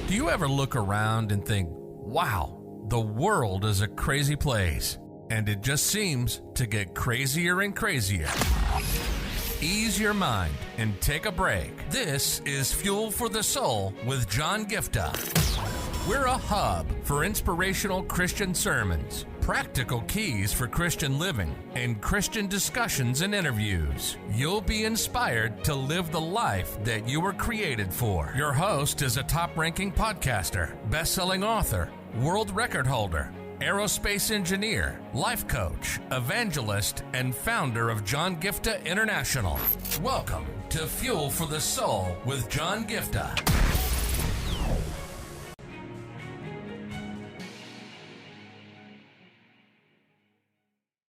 Do you ever look around and think, wow, the world is a crazy place, and it just seems to get crazier and crazier? Ease your mind and take a break. This is Fuel for the Soul with John Giftah. We're a hub for inspirational Christian sermons, practical keys for Christian living, and Christian discussions and interviews. You'll be inspired to live the life that you were created for. Your host is a top-ranking podcaster, best-selling author, world record holder, aerospace engineer, life coach, evangelist, and founder of John Giftah International. Welcome to Fuel for the Soul with John Giftah.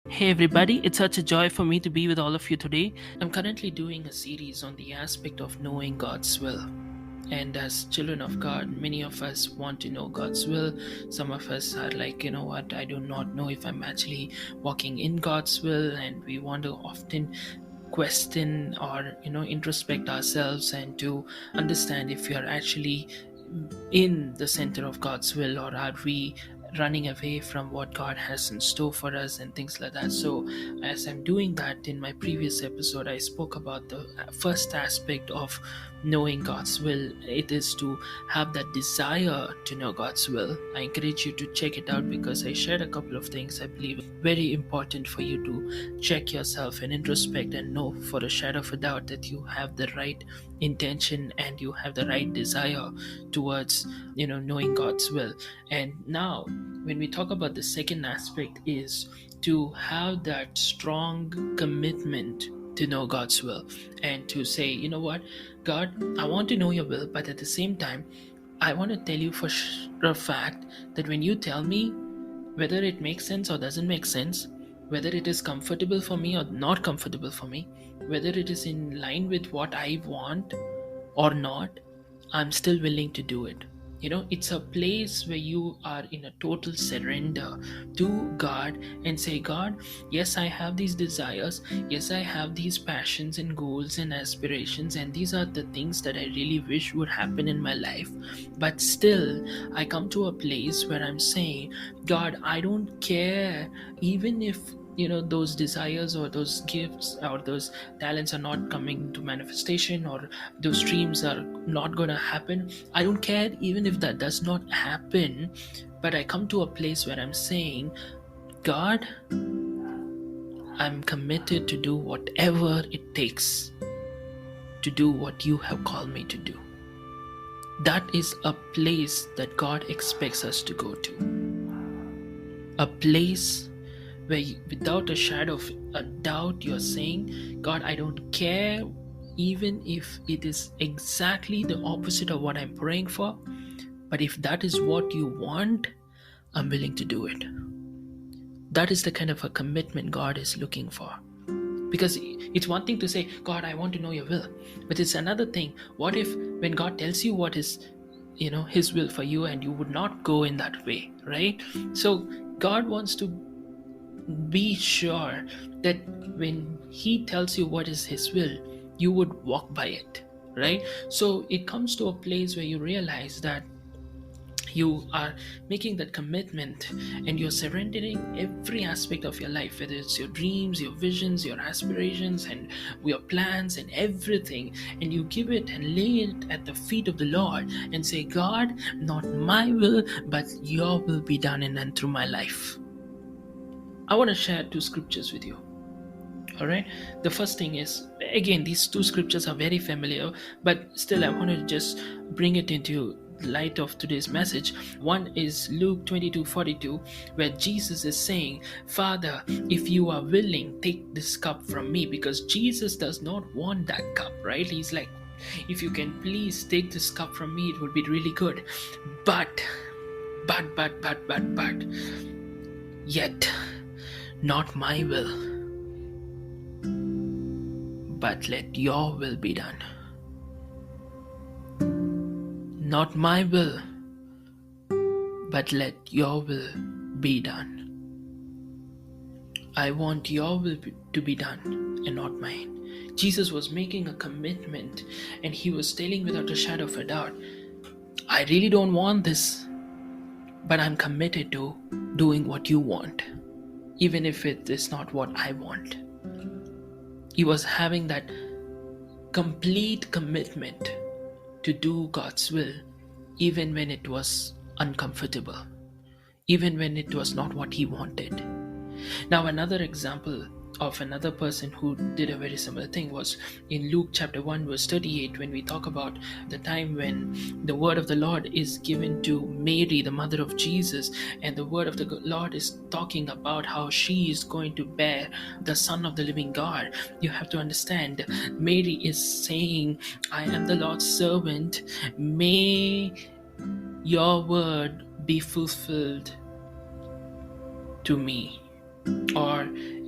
Hey everybody, it's such a joy for me to be with all of you today. I'm currently doing a series on the aspect of knowing God's will. And as children of God, many of us want to know God's will. Some of us are like, you know what, I do not know if I'm actually walking in God's will. And we want to often question or, introspect ourselves and to understand if we are actually in the center of God's will, or are we running away from what God has in store for us and things like that. So as I'm doing that, in my previous episode I spoke about the first aspect of knowing God's will. It is to have that desire to know God's will. I encourage you to check it out because I shared a couple of things I believe very important for you to check yourself and introspect and know for a shadow of a doubt that you have the right intention and you have the right desire towards knowing God's will. And now when we talk about the second aspect is to have that strong commitment to know God's will and to say, you know what, God, I want to know your will, but at the same time I want to tell you for a fact that when you tell me, whether it makes sense or doesn't make sense, whether it is comfortable for me or not comfortable for me, whether it is in line with what I want or not, I'm still willing to do it. It's a place where you are in a total surrender to God and say, God, yes, I have these desires. Yes, I have these passions and goals and aspirations, and these are the things that I really wish would happen in my life. But still, I come to a place where I'm saying, God, I don't care even if those desires or those gifts or those talents are not coming to manifestation, or those dreams are not going to happen. I don't care even if that does not happen, but I come to a place where I'm saying, God, I'm committed to do whatever it takes to do what you have called me to do. That is a place that God expects us to go to. A place where without a shadow of a doubt you're saying, God, I don't care even if it is exactly the opposite of what I'm praying for, but if that is what you want, I'm willing to do it. That is the kind of a commitment God is looking for. Because it's one thing to say, God, I want to know your will, but it's another thing. What if when God tells you what is his will for you and you would not go in that way, right? So God wants to be sure that when he tells you what is his will, you would walk by it, right? So it comes to a place where you realize that you are making that commitment and you're surrendering every aspect of your life, whether it's your dreams, your visions, your aspirations, and your plans and everything, and you give it and lay it at the feet of the Lord and say, God, not my will, but your will be done in and through my life. I want to share two scriptures with you. All right. The first thing is, again, these two scriptures are very familiar, but still I want to just bring it into light of today's message. One is Luke 22:42, where Jesus is saying, Father, if you are willing, take this cup from me, because Jesus does not want that cup, right? He's like, if you can please take this cup from me, it would be really good. But, yet, not my will, but let your will be done. Not my will, but let your will be done. I want your will to be done and not mine. Jesus was making a commitment, and he was telling without a shadow of a doubt, I really don't want this, but I'm committed to doing what you want, even if it is not what I want. He was having that complete commitment to do God's will, even when it was uncomfortable, even when it was not what he wanted. Now, another example of another person who did a very similar thing was in Luke chapter 1, verse 38, when we talk about the time when the word of the Lord is given to Mary, the mother of Jesus, and the word of the Lord is talking about how she is going to bear the Son of the living God. You have to understand, Mary is saying, I am the Lord's servant. May your word be fulfilled to me. Or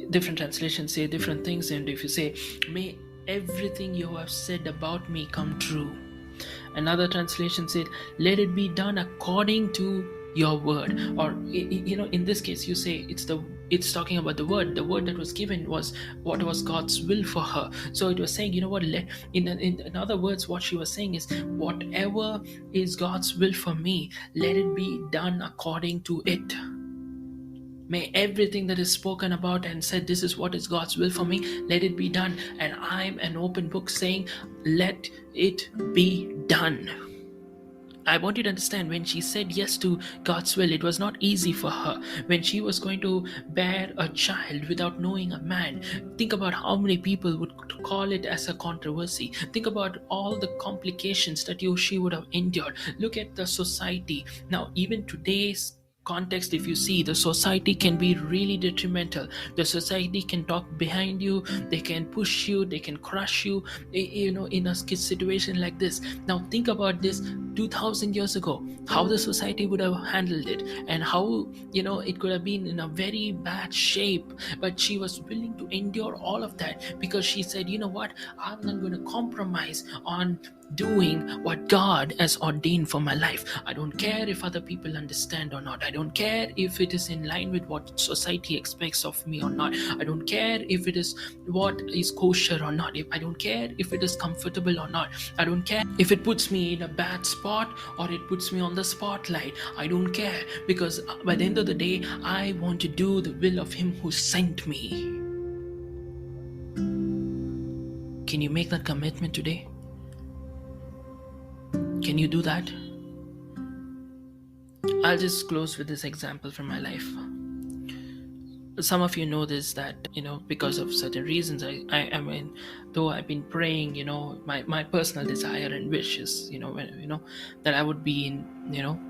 different translations say different things, and if you say, may everything you have said about me come true. Another translation said, let it be done according to your word. Or in this case you say it's talking about the word that was given was what was God's will for her. So it was saying, in other words, what she was saying is, whatever is God's will for me, let it be done according to it. May everything that is spoken about and said, this is what is God's will for me, let it be done. And I'm an open book saying, let it be done. I want you to understand, when she said yes to God's will, it was not easy for her. When she was going to bear a child without knowing a man, think about how many people would call it as a controversy. Think about all the complications that she would have endured. Look at the society. Now, even today's context, if you see, the society can be really detrimental. The society can talk behind you, they can push you, they can crush you, in a situation like this. Now think about this 2000 years ago, how the society would have handled it, and how it could have been in a very bad shape. But she was willing to endure all of that, because she said, you know what, I'm not going to compromise on doing what God has ordained for my life. I don't care if other people understand or not. I don't care if it is in line with what society expects of me or not. I don't care if it is what is kosher or not. I don't care if it is comfortable or not. I don't care if it puts me in a bad spot or it puts me on the spotlight. I don't care, because by the end of the day, I want to do the will of Him who sent me. Can you make that commitment today? Can you do that? I'll just close with this example from my life. Some of you know this, that because of certain reasons, I mean, though I've been praying, my personal desire and wish is that I would be in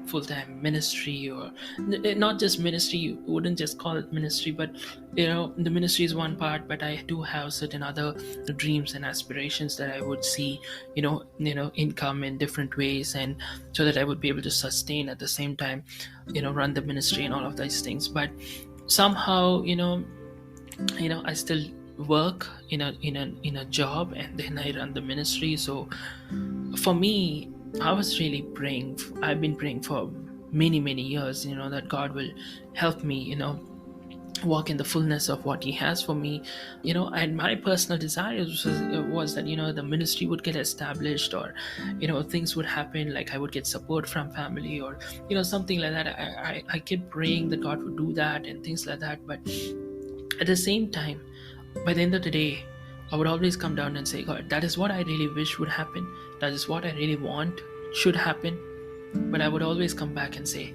full-time ministry, or not just ministry. You wouldn't just call it ministry, but the ministry is one part, but I do have certain other dreams and aspirations that I would see income in different ways, and so that I would be able to sustain at the same time run the ministry and all of these things. But somehow I still work in a job, and then I run the ministry. So for me, I was really praying. I've been praying for many years that God will help me walk in the fullness of what He has for me. And my personal desire was that the ministry would get established, or things would happen, like I would get support from family, or something like that. I kept praying that God would do that and things like that. But at the same time, by the end of the day, I would always come down and say, God, that is what I really wish would happen, that is what I really want should happen. But I would always come back and say,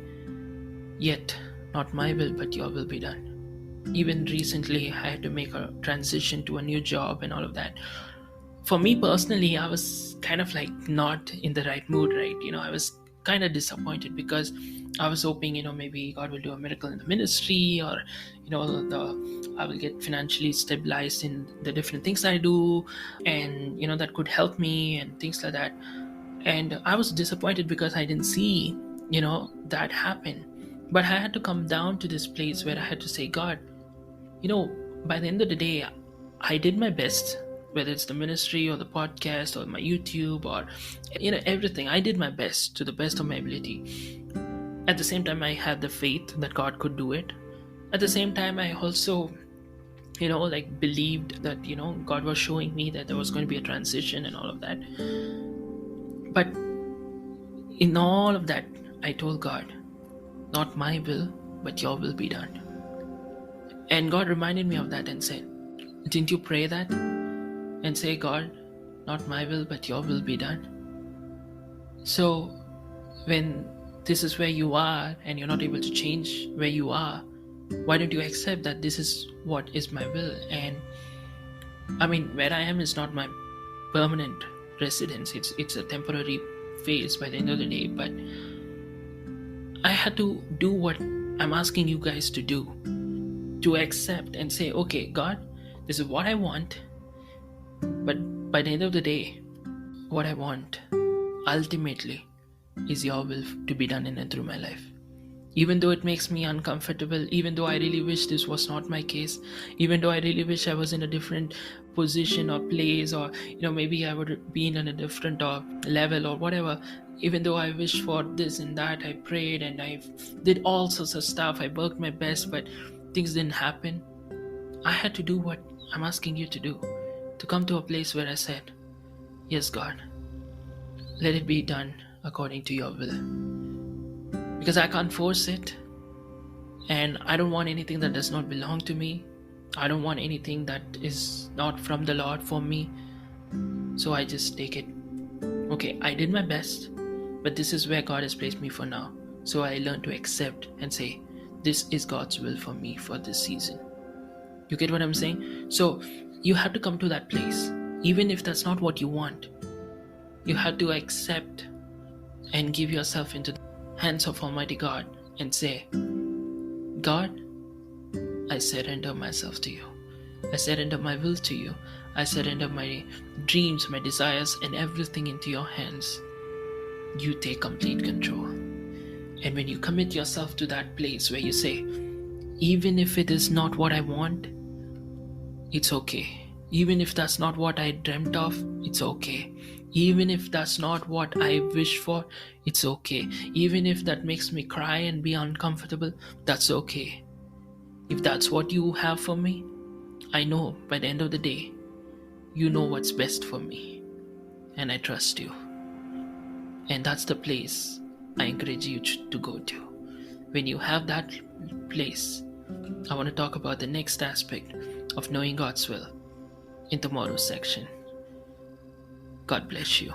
yet not my will but your will be done. Even recently, I had to make a transition to a new job and all of that. For me personally, I was kind of like not in the right mood, right? I was kind of disappointed, because I was hoping maybe God will do a miracle in the ministry, or I will get financially stabilized in the different things I do, and that could help me and things like that. And I was disappointed because I didn't see that happen. But I had to come down to this place where I had to say, God, by the end of the day, I did my best, whether it's the ministry or the podcast or my YouTube or everything. I did my best to the best of my ability. At the same time, I had the faith that God could do it. At the same time, I also believed that God was showing me that there was going to be a transition and all of that. But In all of that, I told God, not my will, but your will be done. And God reminded me of that and said, didn't you pray that? And say, God, not my will, but your will be done. So when this is where you are and you're not able to change where you are, why don't you accept that this is what is my will? And I mean, where I am is not my permanent residence. It's a temporary phase by the end of the day. But I had to do what I'm asking you guys to do, to accept and say, okay, God, this is what I want. But by the end of the day, what I want ultimately is your will to be done in and through my life. Even though it makes me uncomfortable, even though I really wish this was not my case, even though I really wish I was in a different position or place, or maybe I would have been on a different level or whatever, even though I wish for this and that, I prayed and I did all sorts of stuff, I worked my best, but things didn't happen. I had to do what I'm asking you to do, to come to a place where I said, yes, God, let it be done according to your will. Because I can't force it, and I don't want anything that does not belong to me. I don't want anything that is not from the Lord for me. So I just take it. Okay, I did my best, but this is where God has placed me for now. So I learn to accept and say, this is God's will for me for this season. You get what I'm saying? So you have to come to that place. Even if that's not what you want, you have to accept and give yourself into the hands of Almighty God and say, God, I surrender myself to you. I surrender my will to you. I surrender my dreams, my desires, and everything into your hands. You take complete control. And when you commit yourself to that place where you say, even if it is not what I want, it's okay. Even if that's not what I dreamt of, it's okay. Even if that's not what I wish for, it's okay. Even if that makes me cry and be uncomfortable, that's okay. If that's what you have for me, I know by the end of the day, you know what's best for me. And I trust you. And that's the place I encourage you to go to. When you have that place, I want to talk about the next aspect of knowing God's will in tomorrow's section. God bless you.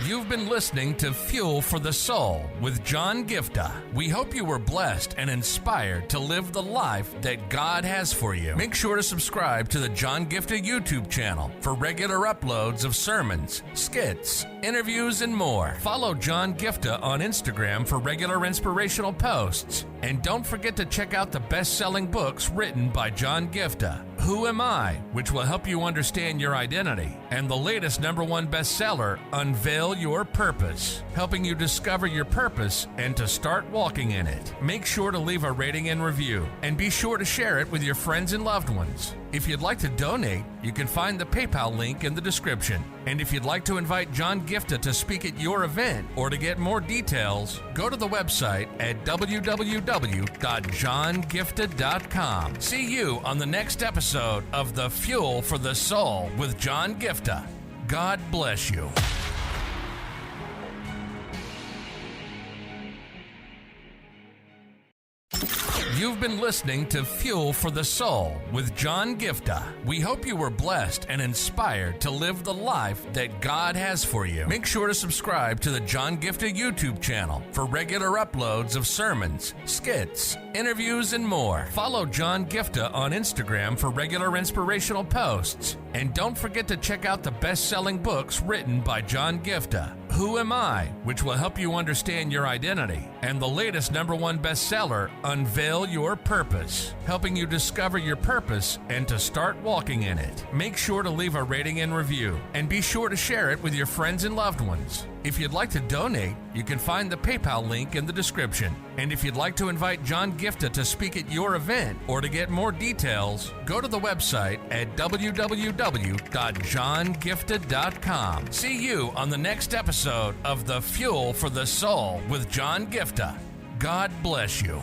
You've been listening to Fuel for the Soul with John Giftah. We hope you were blessed and inspired to live the life that God has for you. Make sure to subscribe to the John Giftah YouTube channel for regular uploads of sermons, skits, interviews, and more. Follow John Giftah on Instagram for regular inspirational posts. And don't forget to check out the best-selling books written by John Giftah, Who Am I?, which will help you understand your identity, and the latest #1 bestseller, Unveil Your Purpose, helping you discover your purpose and to start walking in it. Make sure to leave a rating and review, and be sure to share it with your friends and loved ones. If you'd like to donate, you can find the PayPal link in the description. And if you'd like to invite John Giftah to speak at your event or to get more details, go to the website at www.johngiftah.com. See you on the next episode of The Fuel for the Soul with John Giftah. God bless you. You've been listening to Fuel for the Soul with John Giftah. We hope you were blessed and inspired to live the life that God has for you. Make sure to subscribe to the John Giftah YouTube channel for regular uploads of sermons, skits, interviews, and more. Follow John Giftah on Instagram for regular inspirational posts. And don't forget to check out the best-selling books written by John Giftah, Who Am I?, which will help you understand your identity, and the latest #1 bestseller, Unveil Your Purpose, helping you discover your purpose and to start walking in it. Make sure to leave a rating and review, and be sure to share it with your friends and loved ones. If you'd like to donate, you can find the PayPal link in the description. And if you'd like to invite John Giftah to speak at your event or to get more details, go to the website at www.johngiftah.com. See you on the next episode of The Fuel for the Soul with John Giftah. God bless you.